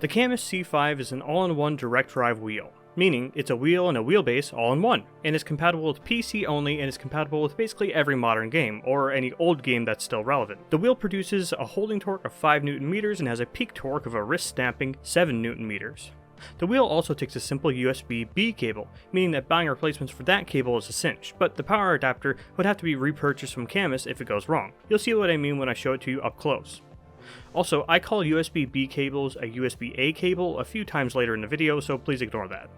The Cammus C5 is an all-in-one direct drive wheel, meaning it's a wheel and a wheelbase all in one, and is compatible with PC only and is compatible with basically every modern game, or any old game that's still relevant. The wheel produces a holding torque of 5 Nm and has a peak torque of a wrist-snapping 7 Nm. The wheel also takes a simple USB-B cable, meaning that buying replacements for that cable is a cinch, but the power adapter would have to be repurchased from Cammus if it goes wrong. You'll see what I mean when I show it to you up close. Also, I call USB-B cables a USB-A cable a few times later in the video, so please ignore that.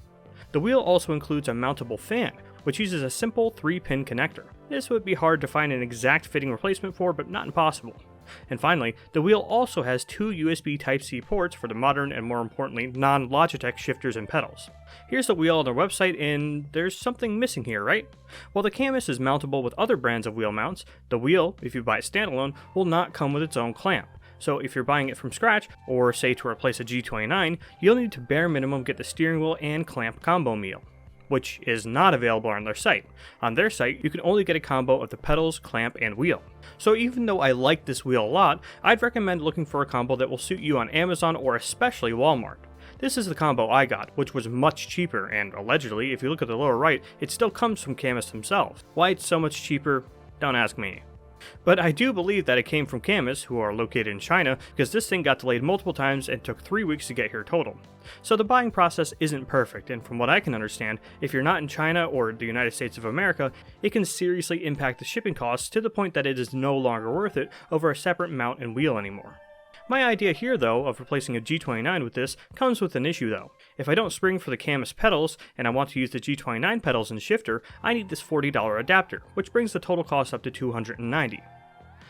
The wheel also includes a mountable fan, which uses a simple 3-pin connector. This would be hard to find an exact fitting replacement for, but not impossible. And finally, the wheel also has 2 USB Type-C ports for the modern and more importantly, non-Logitech shifters and pedals. Here's the wheel on their website, and there's something missing here, right? While the Cammus is mountable with other brands of wheel mounts, the wheel, if you buy it standalone, will not come with its own clamp. So if you're buying it from scratch, or say to replace a G29, you'll need to bare minimum get the steering wheel and clamp combo meal, which is not available on their site. On their site, you can only get a combo of the pedals, clamp, and wheel. So even though I like this wheel a lot, I'd recommend looking for a combo that will suit you on Amazon or especially Walmart. This is the combo I got, which was much cheaper, and allegedly, if you look at the lower right, it still comes from Cammus themselves. Why it's so much cheaper, don't ask me. But I do believe that it came from Cammus, who are located in China, because this thing got delayed multiple times and took 3 weeks to get here total. So the buying process isn't perfect, and from what I can understand, if you're not in China or the United States of America, it can seriously impact the shipping costs to the point that it is no longer worth it over a separate mount and wheel anymore. My idea here, though, of replacing a G29 with this comes with an issue though. If I don't spring for the Cammus pedals, and I want to use the G29 pedals and shifter, I need this $40 adapter, which brings the total cost up to $290.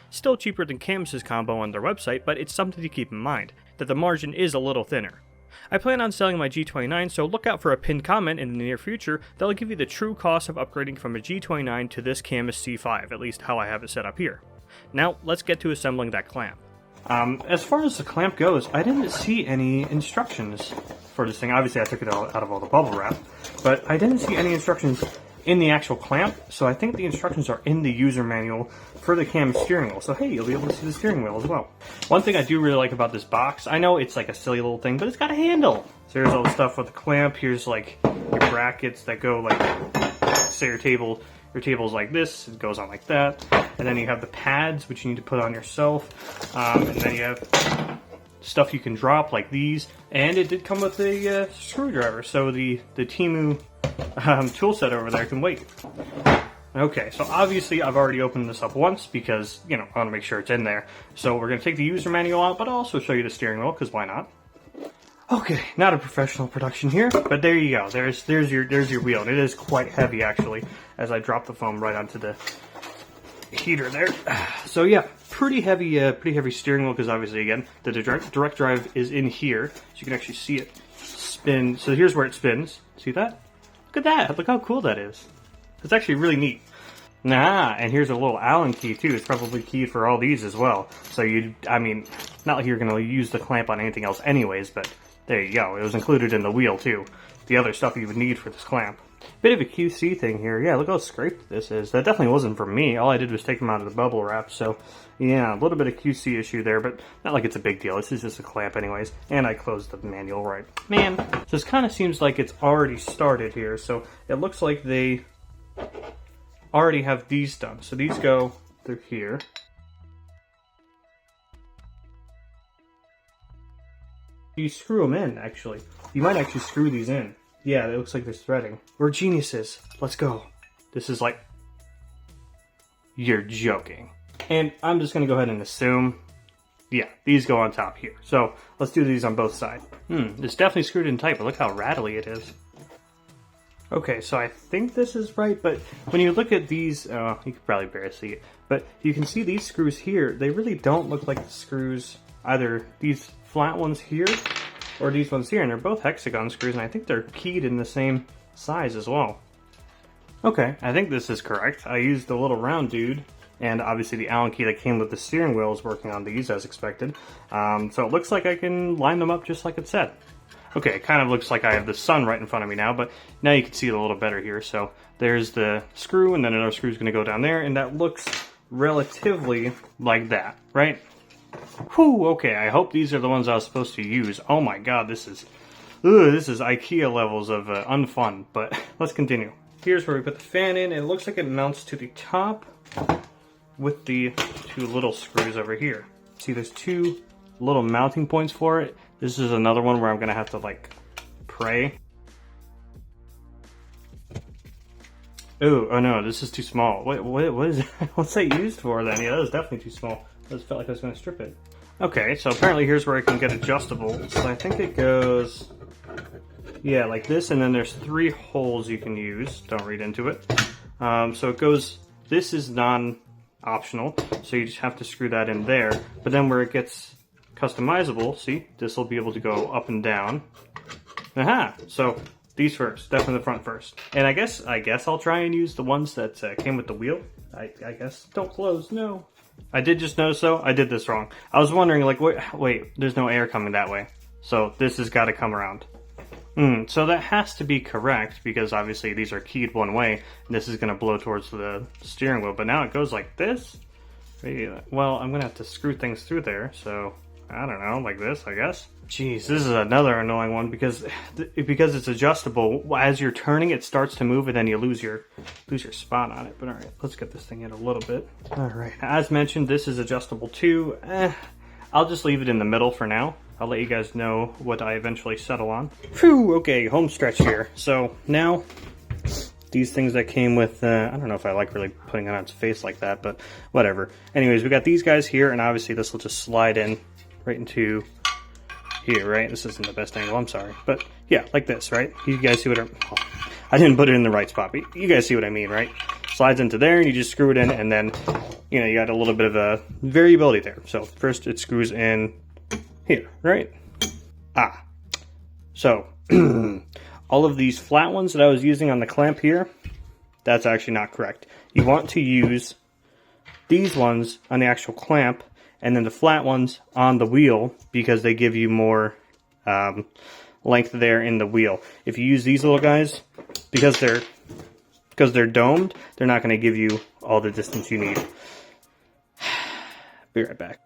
Still cheaper than Cammus's combo on their website, but it's something to keep in mind, that the margin is a little thinner. I plan on selling my G29, so look out for a pinned comment in the near future that'll give you the true cost of upgrading from a G29 to this Cammus C5, at least how I have it set up here. Now, let's get to assembling that clamp. As far as the clamp goes, I didn't see any instructions for this thing. Obviously, I took it out of all the bubble wrap, but I didn't see any instructions in the actual clamp, so I think the instructions are in the user manual for the Cammus steering wheel. So hey, you'll be able to see the steering wheel as well. One thing I do really like about this box, I know it's like a silly little thing, but it's got a handle. So here's all the stuff with the clamp. Here's like your brackets that go like, say your table's like this, it goes on like that. And then you have the pads, which you need to put on yourself. And then you have stuff you can drop like these. And it did come with a screwdriver, so the Temu tool set over there can wait. Okay, so obviously I've already opened this up once because, you know, I want to make sure it's in there. So we're going to take the user manual out, but I'll also show you the steering wheel, because why not? Okay, not a professional production here, but there you go. There's your wheel, and it is quite heavy actually, as I drop the foam right onto the heater there. So yeah, pretty heavy steering wheel, because obviously again the direct drive is in here, so you can actually see it spin. So here's where it spins. See that? Look at that! Look how cool that is. It's actually really neat. And here's a little Allen key too. It's probably keyed for all these as well. So I mean, not like you're gonna use the clamp on anything else anyways, but there you go. It was included in the wheel too. The other stuff you would need for this clamp. Bit of a QC thing here. Yeah, look how scraped this is. That definitely wasn't for me. All I did was take them out of the bubble wrap. So yeah, a little bit of QC issue there, but not like it's a big deal. This is just a clamp anyways. And I closed the manual right. Man, this kind of seems like it's already started here. So it looks like they already have these done. So these go through here. You screw them in, actually. You might actually screw these in. Yeah, it looks like there's threading. We're geniuses. Let's go. This is like... You're joking. And I'm just going to go ahead and assume... Yeah, these go on top here. So, let's do these on both sides. It's definitely screwed in tight, but look how rattly it is. Okay, so I think this is right, but when you look at these... you can probably barely see it. But you can see these screws here, they really don't look like the screws... Either these flat ones here, or these ones here, and they're both hexagon screws, and I think they're keyed in the same size as well. Okay, I think this is correct. I used the little round dude, and obviously the Allen key that came with the steering wheel is working on these as expected. So it looks like I can line them up just like it said. Okay, it kind of looks like I have the sun right in front of me now, but now you can see it a little better here. So there's the screw, and then another screw is going to go down there, and that looks relatively like that, right? Whew, okay, I hope these are the ones I was supposed to use. Oh my god, this is IKEA levels of unfun, but let's continue. Here's where we put the fan in, and it looks like it mounts to the top with the two little screws over here. See, there's two little mounting points for it. This is another one where I'm gonna have to like pray. Oh no, this is too small. What is that? What's that used for then? Yeah, that was definitely too small. I just felt like I was gonna strip it. Okay, so apparently here's where I can get adjustable. So I think it goes, yeah, like this, and then there's 3 holes you can use. Don't read into it. So it goes, this is non-optional, so you just have to screw that in there. But then where it gets customizable, see, this will be able to go up and down. Aha! So these first, definitely the front first. And I guess I'll try and use the ones that came with the wheel. I guess. Don't close, no. I did just notice though, I did this wrong. I was wondering like, wait, there's no air coming that way. So this has got to come around. So that has to be correct because obviously these are keyed one way. And this is going to blow towards the steering wheel, but now it goes like this. Well, I'm going to have to screw things through there, so I don't know, like this, I guess. Jeez, this is another annoying one because it's adjustable. As you're turning, it starts to move, and then you lose your spot on it. But all right, let's get this thing in a little bit. All right, as mentioned, this is adjustable too. I'll just leave it in the middle for now. I'll let you guys know what I eventually settle on. Phew, okay, home stretch here. So now, these things that came with, I don't know if I like really putting it on its face like that, but whatever. Anyways, we got these guys here, and obviously this will just slide in right into here, right? This isn't the best angle, I'm sorry. But yeah, like this, right? You guys see what I didn't put it in the right spot, but you guys see what I mean, right? Slides into there, and you just screw it in, and then, you know, you got a little bit of a variability there. So first it screws in here, right? So all of these flat ones that I was using on the clamp here, that's actually not correct. You want to use these ones on the actual clamp, and then the flat ones on the wheel because they give you more length there in the wheel. If you use these little guys, because they're domed, they're not going to give you all the distance you need. Be right back.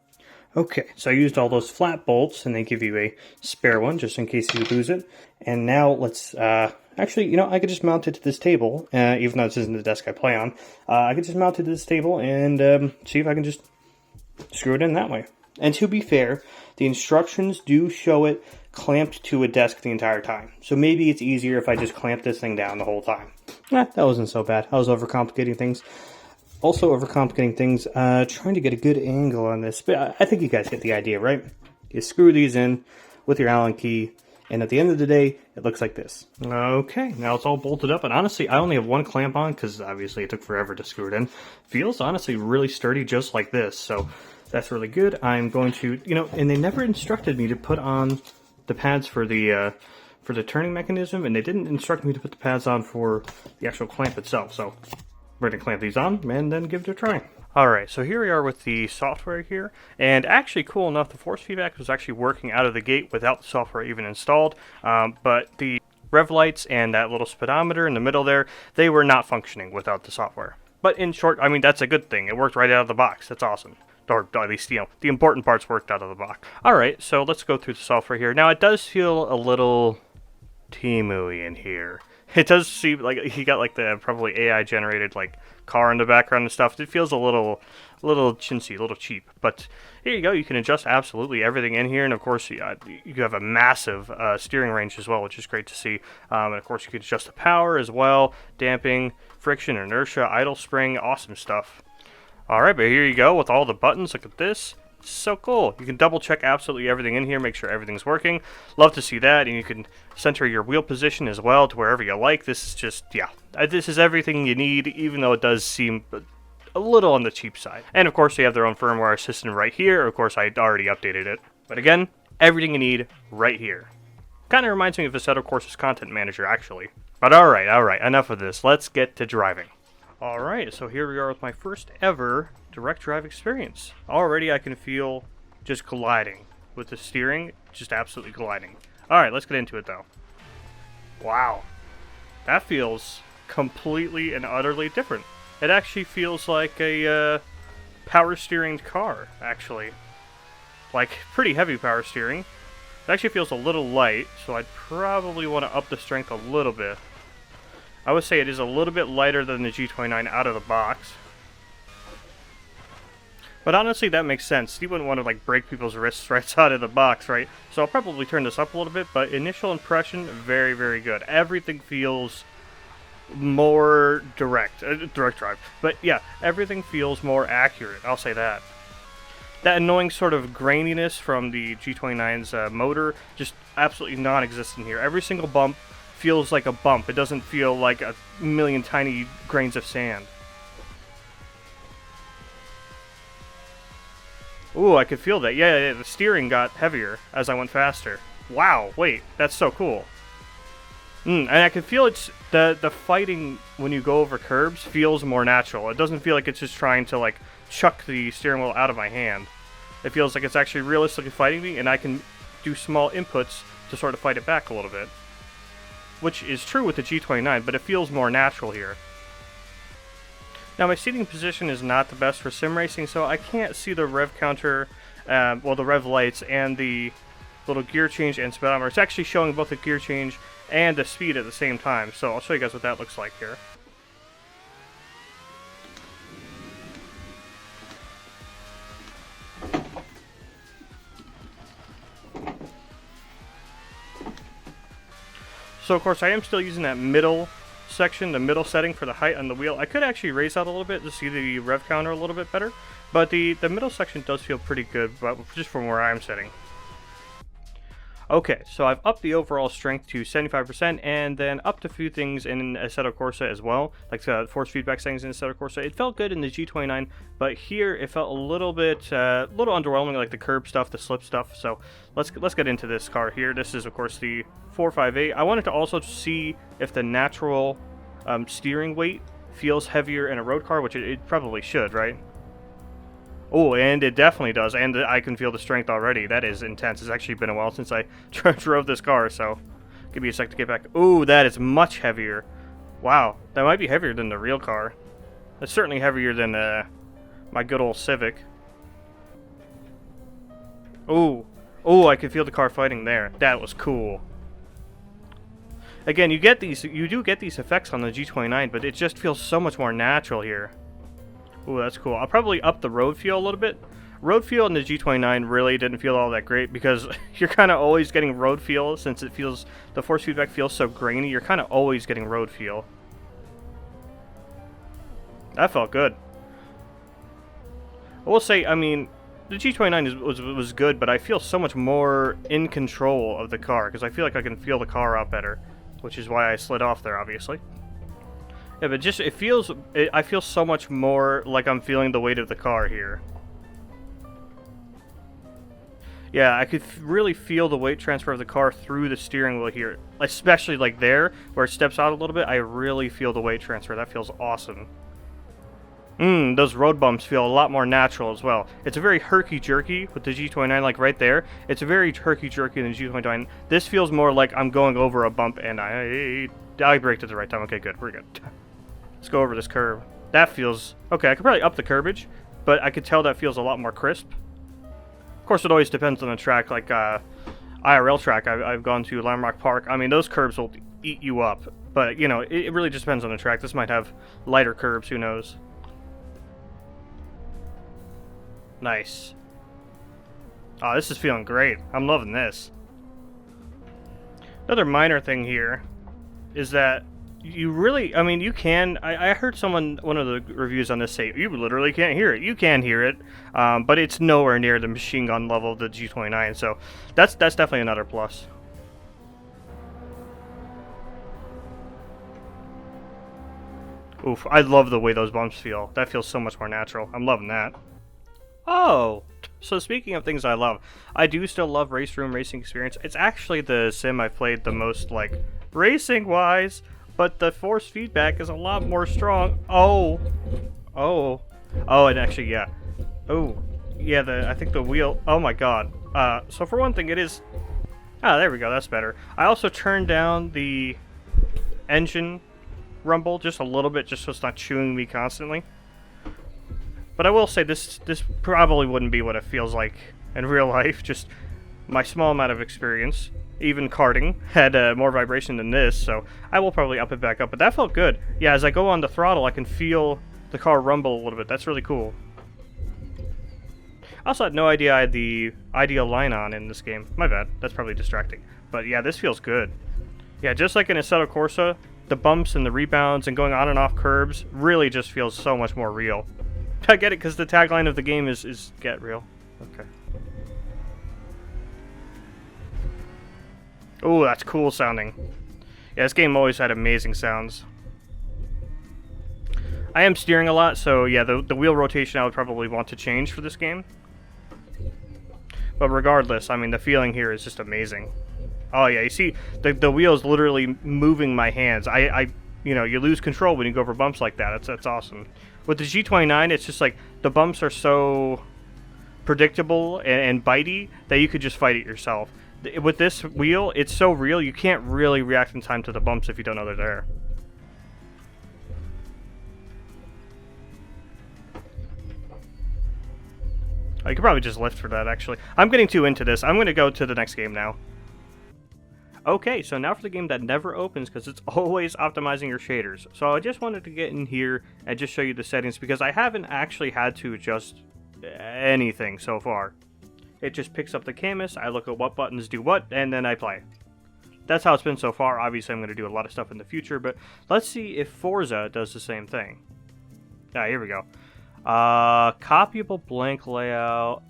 Okay, so I used all those flat bolts, and they give you a spare one just in case you lose it. And now let's actually, you know, I could just mount it to this table, even though this isn't the desk I play on. I could just mount it to this table and see if I can just screw it in that way. And to be fair, the instructions do show it clamped to a desk the entire time. So maybe it's easier if I just clamp this thing down the whole time. That wasn't so bad. I was overcomplicating things. Also overcomplicating things, trying to get a good angle on this. But I think you guys get the idea, right? You screw these in with your Allen key, and at the end of the day, it looks like this. Okay, now it's all bolted up, and honestly, I only have one clamp on, because obviously it took forever to screw it in. Feels honestly really sturdy just like this, so that's really good. I'm going to, you know, and they never instructed me to put on the pads for the turning mechanism, and they didn't instruct me to put the pads on for the actual clamp itself, so we're going to clamp these on, and then give it a try. Alright, so here we are with the software here, and actually cool enough, the force feedback was actually working out of the gate without the software even installed, but the rev lights and that little speedometer in the middle there, they were not functioning without the software. But in short, I mean, that's a good thing. It worked right out of the box. That's awesome. Or at least, you know, the important parts worked out of the box. Alright, so let's go through the software here. Now, it does feel a little Temu-y in here. It does seem like he got like the probably AI generated like car in the background and stuff. It feels a little chintzy, a little cheap. But here you go. You can adjust absolutely everything in here, and of course you have a massive steering range as well, which is great to see. And of course you can adjust the power as well, damping, friction, inertia, idle spring, awesome stuff. All right, but here you go with all the buttons. Look at this. So cool. You can double check absolutely everything in here, make sure everything's working. Love to see that, and you can center your wheel position as well to wherever you like. This is just, yeah, this is everything you need, even though it does seem a little on the cheap side. And of course they have their own firmware system right here. Of course I already updated it, but again, everything you need right here. Kind of reminds me of Assetto Corsa's content manager actually. But alright, enough of this. Let's get to driving. Alright, so here we are with my first ever direct drive experience. Already I can feel just gliding with the steering, just absolutely gliding. Alright, let's get into it though. Wow, that feels completely and utterly different. It actually feels like a power steering car, actually. like pretty heavy power steering. It actually feels a little light, so I'd probably want to up the strength a little bit. I would say it is a little bit lighter than the G29 out of the box. But honestly, that makes sense. You wouldn't want to like break people's wrists right out of the box, right? So I'll probably turn this up a little bit, but initial impression, very, very good. Everything feels more direct drive. But yeah, everything feels more accurate, I'll say that. That annoying sort of graininess from the G29's motor, just absolutely non-existent here. Every single bump feels like a bump. It doesn't feel like a million tiny grains of sand. Ooh, I could feel that. Yeah, the steering got heavier as I went faster. Wow, wait, that's so cool. And I can feel it's the fighting when you go over curbs feels more natural. It doesn't feel like it's just trying to like chuck the steering wheel out of my hand. It feels like it's actually realistically fighting me, and I can do small inputs to sort of fight it back a little bit. Which is true with the G29, but it feels more natural here. Now my seating position is not the best for sim racing, so I can't see the rev counter, well the rev lights and the little gear change and speedometer. It's actually showing both the gear change and the speed at the same time, so I'll show you guys what that looks like here. So of course I am still using that middle section, the middle setting for the height on the wheel. I could actually raise that a little bit to see the rev counter a little bit better, but the middle section does feel pretty good, but just from where I'm sitting. Okay, so I've upped the overall strength to 75% and then upped a few things in Assetto Corsa as well, like the force feedback settings in Assetto Corsa. It felt good in the G29, but here it felt a little bit, little underwhelming, like the curb stuff, the slip stuff. So let's get into this car here. This is of course the 458. I wanted to also see if the natural steering weight feels heavier in a road car, which it probably should, right? Oh, and it definitely does, and I can feel the strength already. That is intense. It's actually been a while since I drove this car, so give me a sec to get back. Ooh, that is much heavier. Wow, that might be heavier than the real car. It's certainly heavier than my good old Civic. Ooh, I could feel the car fighting there. That was cool. Again, you do get these effects on the G29, but it just feels so much more natural here. Ooh, that's cool. I'll probably up the road feel a little bit. Road feel in the G29 really didn't feel all that great because you're kind of always getting road feel since it feels, the force feedback feels so grainy. You're kind of always getting road feel. That felt good. I will say, I mean, the G29 was good, but I feel so much more in control of the car because I feel like I can feel the car out better, which is why I slid off there, obviously. Yeah, but just, I feel so much more like I'm feeling the weight of the car here. Yeah, I could really feel the weight transfer of the car through the steering wheel here. Especially like there, where it steps out a little bit, I really feel the weight transfer. That feels awesome. Those road bumps feel a lot more natural as well. It's a very herky-jerky with the G29, like right there. It's a very herky-jerky than the G29. This feels more like I'm going over a bump and I braked at the right time. Okay, good. We're good. Let's go over this curve. That feels... Okay, I could probably up the curbage, but I could tell that feels a lot more crisp. Of course, it always depends on the track. Like, IRL track I've gone to, Lime Rock Park. I mean, those curbs will eat you up. But, you know, it really just depends on the track. This might have lighter curbs, who knows. Nice. Oh, this is feeling great. I'm loving this. Another minor thing here is that you really, I mean, you can, I heard one of the reviews on this say, you literally can't hear it. You can hear it, but it's nowhere near the machine gun level of the G29, so that's definitely another plus. Oof, I love the way those bumps feel. That feels so much more natural. I'm loving that. Oh, so speaking of things I love, I do still love Race Room Racing Experience. It's actually the sim I've played the most, like, racing-wise, but the force feedback is a lot more strong. Oh, and actually, yeah. Oh, yeah, I think the wheel, oh my god. So for one thing, it is, there we go, that's better. I also turned down the engine rumble just a little bit, just so it's not chewing me constantly. But I will say this probably wouldn't be what it feels like in real life, just my small amount of experience. Even karting had more vibration than this, so I will probably up it back up, but that felt good. Yeah, as I go on the throttle, I can feel the car rumble a little bit. That's really cool. I also had no idea I had the ideal line on in this game. My bad. That's probably distracting. But yeah, this feels good. Yeah, just like in Assetto Corsa, the bumps and the rebounds and going on and off curbs really just feels so much more real. I get it, because the tagline of the game is get real. Okay. Ooh, that's cool sounding. Yeah, this game always had amazing sounds. I am steering a lot, so yeah, the wheel rotation I would probably want to change for this game. But regardless, I mean, the feeling here is just amazing. Oh yeah, you see, the wheel's literally moving my hands. You know, you lose control when you go over bumps like that. That's awesome. With the G29, it's just like, the bumps are so predictable and bitey that you could just fight it yourself. With this wheel, it's so real, you can't really react in time to the bumps if you don't know they're there. Oh, you could probably just lift for that, actually. I'm getting too into this. I'm going to go to the next game now. Okay, so now for the game that never opens, because it's always optimizing your shaders. So I just wanted to get in here and just show you the settings, because I haven't actually had to adjust anything so far. It just picks up the canvas, I look at what buttons do what, and then I play. That's how it's been so far. Obviously, I'm going to do a lot of stuff in the future, but let's see if Forza does the same thing. Ah, here we go. Copyable blank layout,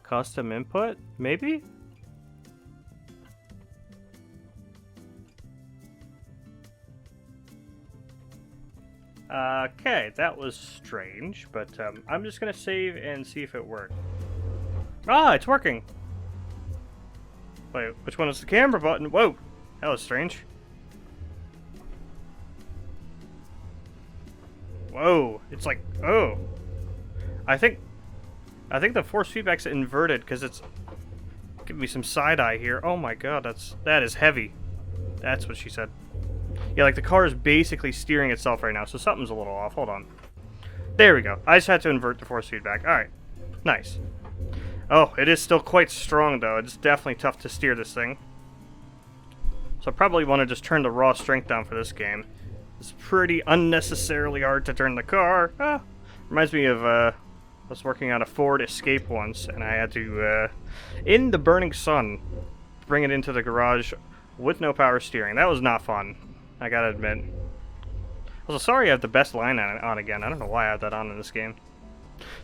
custom input, maybe? Okay, that was strange, but I'm just going to save and see if it worked. Ah, it's working! Wait, which one is the camera button? Whoa! That was strange. Whoa! It's like, oh! I think the force feedback's inverted, because it's giving me some side-eye here. Oh my god, that is heavy. That's what she said. Yeah, like the car is basically steering itself right now, so something's a little off. Hold on. There we go. I just had to invert the force feedback. Alright. Nice. Oh, it is still quite strong, though. It's definitely tough to steer this thing. So I probably want to just turn the raw strength down for this game. It's pretty unnecessarily hard to turn the car. Ah, reminds me of, I was working on a Ford Escape once, and I had to, in the burning sun, bring it into the garage with no power steering. That was not fun, I gotta admit. Also, sorry I have the best line on again. I don't know why I have that on in this game.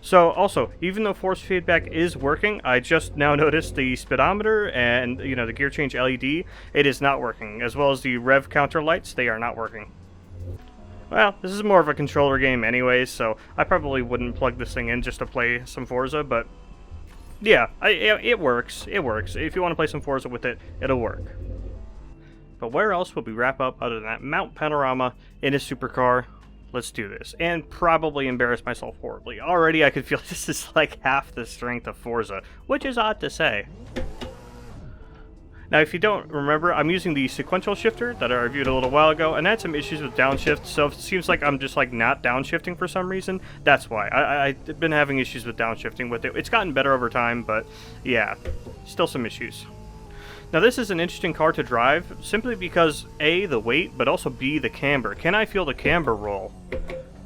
So, also, even though force feedback is working, I just now noticed the speedometer and, you know, the gear change LED, it is not working. As well as the rev counter lights, they are not working. Well, this is more of a controller game anyways, so I probably wouldn't plug this thing in just to play some Forza, but yeah, it works. It works. If you want to play some Forza with it, it'll work. But where else would we wrap up other than that Mount Panorama in a supercar? Let's do this, and probably embarrass myself horribly. Already I could feel this is like half the strength of Forza, which is odd to say. Now, if you don't remember, I'm using the sequential shifter that I reviewed a little while ago, and I had some issues with downshift, so if it seems like I'm just like not downshifting for some reason, that's why. I've been having issues with downshifting with it. It's gotten better over time, but yeah, still some issues. Now this is an interesting car to drive, simply because A, the weight, but also B, the camber. Can I feel the camber roll?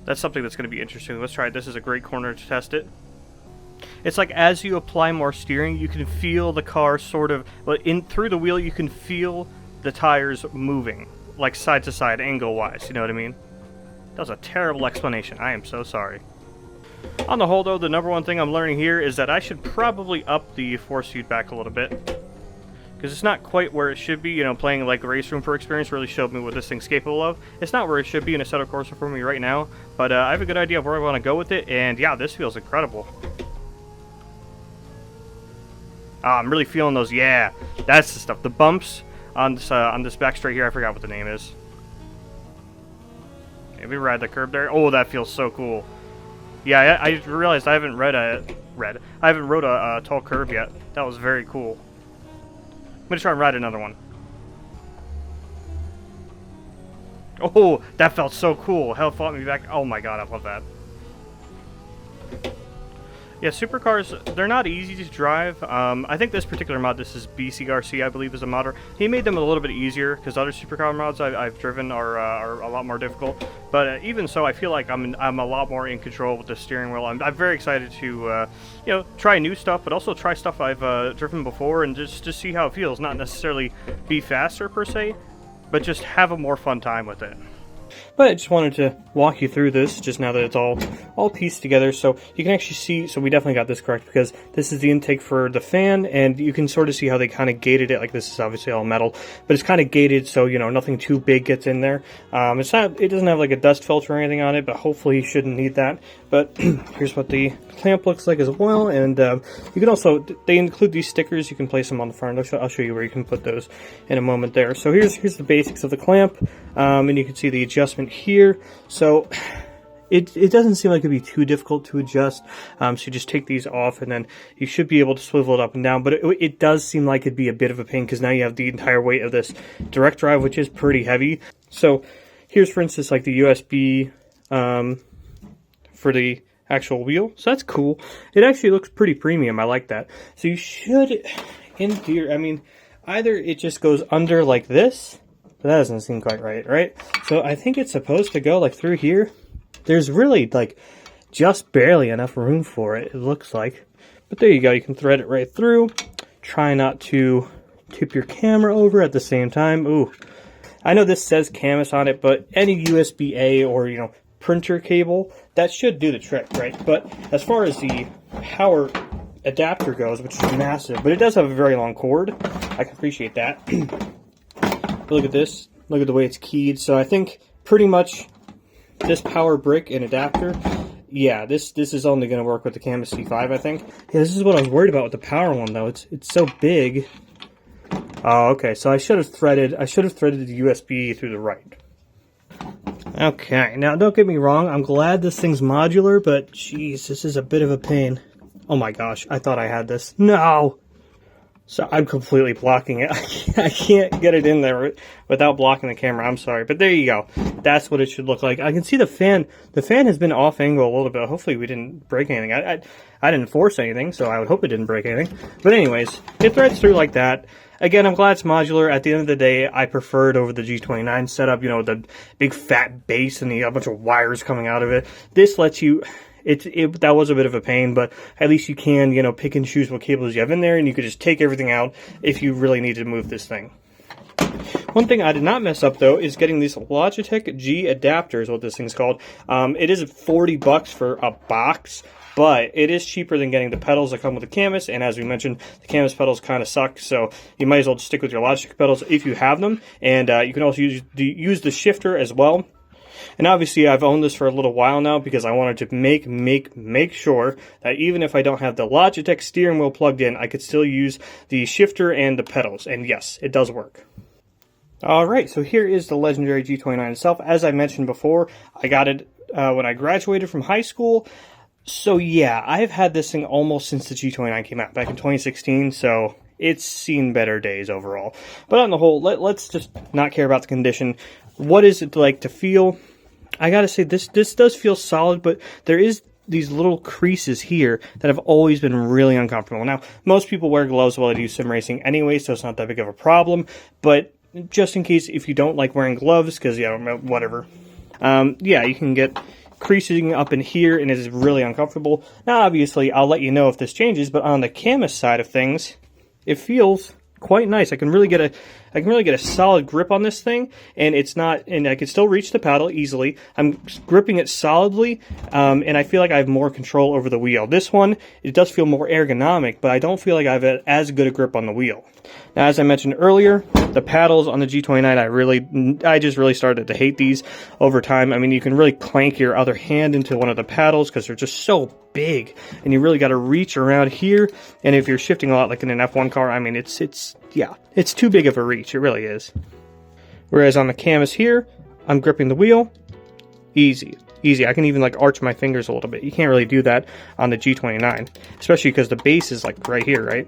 That's something that's going to be interesting. Let's try it. This is a great corner to test it. It's like as you apply more steering, you can feel the car sort of, well, through the wheel you can feel the tires moving, like side to side, angle-wise, you know what I mean? That was a terrible explanation. I am so sorry. On the whole though, the number one thing I'm learning here is that I should probably up the force feedback a little bit. Because it's not quite where it should be, you know, playing like Race Room for Experience really showed me what this thing's capable of. It's not where it should be in Assetto Corsa for me right now, but I have a good idea of where I want to go with it, and yeah, this feels incredible. I'm really feeling those, yeah, that's the stuff. The bumps on this back straight here, I forgot what the name is. Maybe ride the curb there. Oh, that feels so cool. Yeah, I realized I haven't rode a tall curb yet. That was very cool. I'm gonna try and ride another one. Oh, that felt so cool. Hell fought me back. Oh my god, I love that. Yeah, supercars, they're not easy to drive. I think this particular mod, this is BC Garcia, I believe, is a modder. He made them a little bit easier, because other supercar mods I've driven are a lot more difficult. But even so, I feel like I'm a lot more in control with the steering wheel. I'm very excited to, you know, try new stuff, but also try stuff I've driven before and just see how it feels. Not necessarily be faster, per se, but just have a more fun time with it. But I just wanted to walk you through this just now that it's all pieced together, so you can actually see. So we definitely got this correct, because this is the intake for the fan, and you can sort of see how they kind of gated it. Like, this is obviously all metal, but it's kind of gated, so you know nothing too big gets in there. It doesn't have like a dust filter or anything on it, but hopefully you shouldn't need that. But here's what the clamp looks like as well, and you can also, they include these stickers. You can place them on the front. I'll show you where you can put those in a moment there. So here's the basics of the clamp, and you can see the adjustment here. So it doesn't seem like it'd be too difficult to adjust. So you just take these off, and then you should be able to swivel it up and down. But it does seem like it'd be a bit of a pain, because now you have the entire weight of this direct drive, which is pretty heavy. So here's, for instance, like the USB for the actual wheel. So that's cool. It actually looks pretty premium. I like that. So you should, in theory, I mean, either it just goes under like this, but that doesn't seem quite right? So I think it's supposed to go like through here. There's really like just barely enough room for it, it looks like. But there you go, you can thread it right through. Try not to tip your camera over at the same time. Ooh. I know this says Cammus on it, but any USB-A or, you know, printer cable, that should do the trick, right? But as far as the power adapter goes, which is massive, but it does have a very long cord. I can appreciate that. Look at this. Look at the way it's keyed. So I think pretty much this power brick and adapter, yeah, this is only going to work with the Cammus C5, I think. Yeah, this is what I was worried about with the power one, though. It's so big. Oh, okay. So I should have threaded the USB through the right. Okay, now don't get me wrong, I'm glad this thing's modular, but jeez, this is a bit of a pain. Oh my gosh, I thought I had this. No! So I'm completely blocking it. I can't get it in there without blocking the camera, I'm sorry. But there you go. That's what it should look like. I can see the fan. The fan has been off angle a little bit. Hopefully we didn't break anything. I didn't force anything, so I would hope it didn't break anything. But anyways, it threads through like that. Again, I'm glad it's modular. At the end of the day, I prefer it over the G29 setup, you know, the big fat base and a bunch of wires coming out of it. This lets you, that was a bit of a pain, but at least you can, you know, pick and choose what cables you have in there, and you could just take everything out if you really need to move this thing. One thing I did not mess up, though, is getting these Logitech G adapters, what this thing's called. It is $40 for a box, but it is cheaper than getting the pedals that come with the Cammus, and as we mentioned, the Cammus pedals kind of suck, so you might as well stick with your Logitech pedals if you have them, and you can also use the shifter as well. And obviously, I've owned this for a little while now because I wanted to make sure that even if I don't have the Logitech steering wheel plugged in, I could still use the shifter and the pedals, and yes, it does work. Alright, so here is the legendary G29 itself. As I mentioned before, I got it when I graduated from high school. So yeah, I've had this thing almost since the G29 came out, back in 2016, so it's seen better days overall. But on the whole, let's just not care about the condition. What is it like to feel? I gotta say, this does feel solid, but there is these little creases here that have always been really uncomfortable. Now, most people wear gloves while they do sim racing anyway, so it's not that big of a problem, but just in case if you don't like wearing gloves, because, you know, whatever, yeah, you can get creasing up in here, and it is really uncomfortable. Now, obviously, I'll let you know if this changes, but on the Cammus side of things, it feels quite nice. I can really get a solid grip on this thing, and I can still reach the paddle easily. I'm gripping it solidly, and I feel like I have more control over the wheel. This one, it does feel more ergonomic, but I don't feel like I have as good a grip on the wheel. Now, as I mentioned earlier, the paddles on the G29, I just really started to hate these over time. I mean, you can really clank your other hand into one of the paddles because they're just so big, and you really got to reach around here. And if you're shifting a lot, like in an F1 car, I mean, it's too big of a reach. It really is. Whereas on the Cammus here, I'm gripping the wheel, easy. I can even like arch my fingers a little bit. You can't really do that on the G29, especially because the base is like right here, right?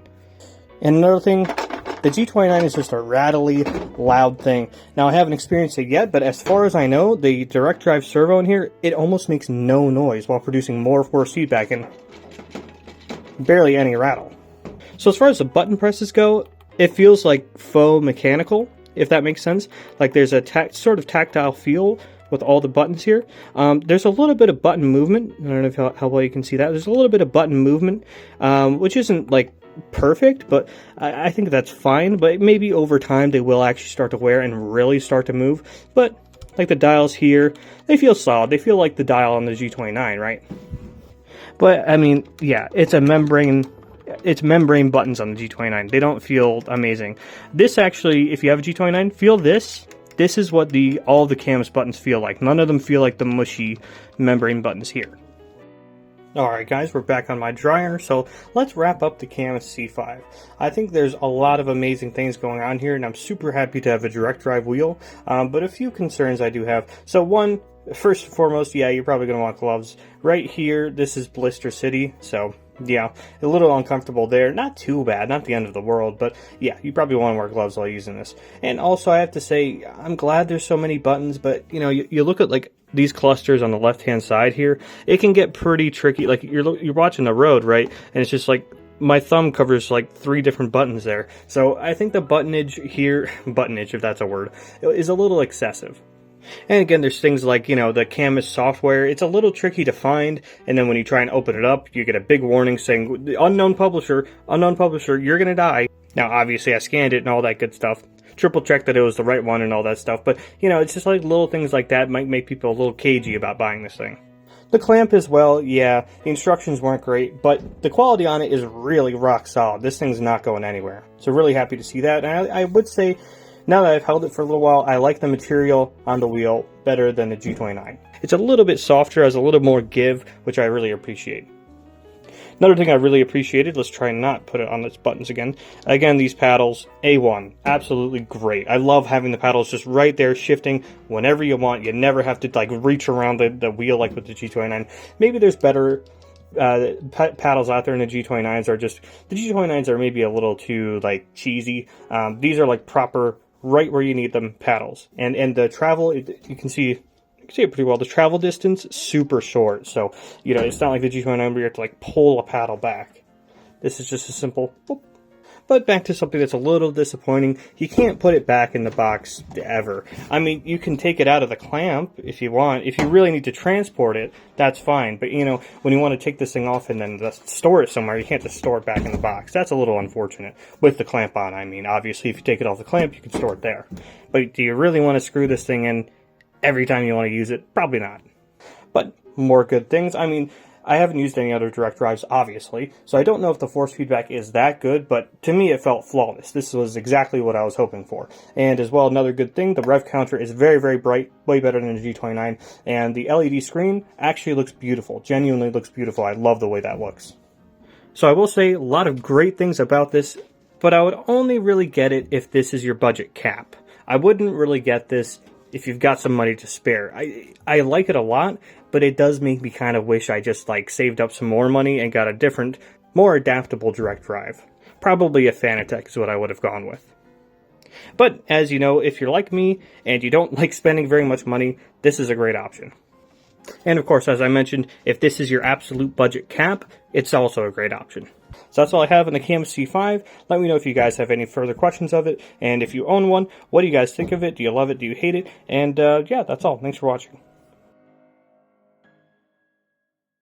And another thing, the G29 is just a rattly, loud thing. Now, I haven't experienced it yet, but as far as I know, the direct drive servo in here, it almost makes no noise while producing more force feedback. And barely any rattle. So as far as the button presses go, it feels like faux mechanical, if that makes sense. Like there's a sort of tactile feel with all the buttons here. There's a little bit of button movement. I don't know how well you can see that. There's a little bit of button movement, which isn't like perfect, but I think that's fine. But maybe over time they will actually start to wear and really start to move. But like the dials here, they feel solid. They feel like the dial on the G29, right? But I mean, yeah, it's membrane buttons on the G29. They don't feel amazing. This actually, if you have a G29, feel this. This is what all the Cammus buttons feel like. None of them feel like the mushy membrane buttons here. Alright guys, we're back on my dryer, so let's wrap up the Cammus C5. I think there's a lot of amazing things going on here, and I'm super happy to have a direct drive wheel, but a few concerns I do have. So one, first and foremost, yeah, you're probably going to want gloves. Right here, this is Blister City, so yeah, a little uncomfortable there. Not too bad, not the end of the world, but yeah, you probably want to wear gloves while using this. And also, I have to say, I'm glad there's so many buttons, but you know, you look at like these clusters on the left-hand side here, it can get pretty tricky. Like you're watching the road, right? And it's just like my thumb covers like 3 different buttons there. So I think the buttonage here, buttonage if that's a word, is a little excessive. And again, there's things like, you know, the Cammus software. It's a little tricky to find, and then when you try and open it up, you get a big warning saying, unknown publisher, you're gonna die. Now, obviously, I scanned it and all that good stuff. Triple checked that it was the right one and all that stuff, but, you know, it's just like little things like that might make people a little cagey about buying this thing. The clamp as well, yeah, the instructions weren't great, but the quality on it is really rock solid. This thing's not going anywhere. So really happy to see that, and I would say, now that I've held it for a little while, I like the material on the wheel better than the G29. It's a little bit softer, has a little more give, which I really appreciate. Another thing I really appreciated, let's try and not put it on its buttons again. Again, these paddles, A1, absolutely great. I love having the paddles just right there, shifting whenever you want. You never have to like reach around the wheel like with the G29. Maybe there's better paddles out there, and the G29s are just, the G29s are maybe a little too like cheesy. These are like proper, right where you need them paddles, and the travel, you can see it pretty well. The travel distance super short, so you know it's not like the G29 where you have to like pull a paddle back. This is just a simple whoop. But back to something that's a little disappointing, you can't put it back in the box ever. I mean, you can take it out of the clamp if you want. If you really need to transport it, that's fine. But, you know, when you want to take this thing off and then just store it somewhere, you can't just store it back in the box. That's a little unfortunate. With the clamp on, I mean. Obviously, if you take it off the clamp, you can store it there. But do you really want to screw this thing in every time you want to use it? Probably not. But more good things. I mean, I haven't used any other direct drives, obviously, so I don't know if the force feedback is that good, but to me it felt flawless. This was exactly what I was hoping for. And as well, another good thing, the rev counter is very, very bright, way better than the G29, and the LED screen actually looks beautiful, genuinely looks beautiful. I love the way that looks. So I will say a lot of great things about this, but I would only really get it if this is your budget cap. I wouldn't really get this if you've got some money to spare. I like it a lot, but it does make me kind of wish I just like saved up some more money and got a different, more adaptable direct drive. Probably a Fanatec is what I would have gone with. But as you know, if you're like me and you don't like spending very much money, this is a great option. And of course, as I mentioned, if this is your absolute budget cap, it's also a great option. So that's all I have in the Cammus C5. Let me know if you guys have any further questions of it, and if you own one, what do you guys think of it? Do you love it? Do you hate it? And yeah, that's all. Thanks for watching.